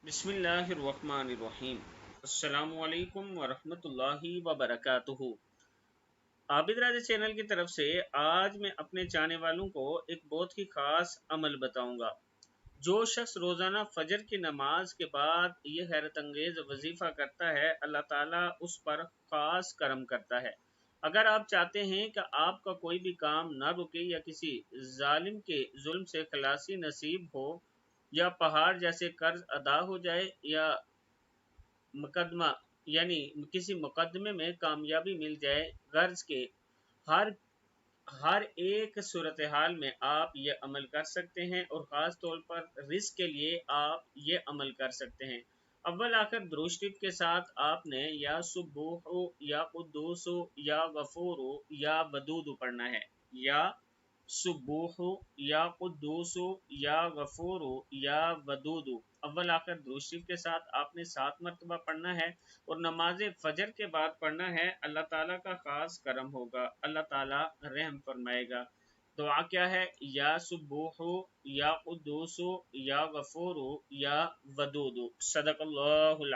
बिस्मिल्लाहिर्रहमानिर्रहीम। अस्सलामु अलैकुम वरहमतुल्लाहि वबरकातुहू। आबिद राजा चैनल की तरफ से आज मैं अपने चाहने वालों को एक बहुत ही ख़ास अमल बताऊंगा। जो शख्स रोज़ाना फजर की नमाज के बाद ये हैरत अंगेज़ वजीफ़ा करता है, अल्लाह ताला उस पर ख़ास करम करता है। अगर आप चाहते हैं कि आपका कोई भी काम ना रुके या किसी जालिम के जुल्म से खलासी नसीब हो, या पहाड़ जैसे कर्ज अदा हो जाए, या मुकदमा यानी किसी मुकदमे में कामयाबी मिल जाए, गर्ज के हर हर एक सूरत हाल में आप ये अमल कर सकते हैं और ख़ास तौर पर रिस्क के लिए आप ये अमल कर सकते हैं। अव्वल आखिर दुरूद शरीफ के साथ आपने या सुब्बूह या कुद्दूस या गफूर या वदूद पढ़ना है। या सुब्बूह या कुद्दूस या गफूर या वदूद अव्वल आखिर दुरूद शरीफ के साथ आपने 7 मरतबा पढ़ना है और नमाज फजर के बाद पढ़ना है। अल्लाह ताला का खास करम होगा, अल्लाह ताला रहम फरमाएगा। दुआ क्या है? या सुब्बूह या कुद्दूस या गफूर या वदूद। सदक़ल्लाहुल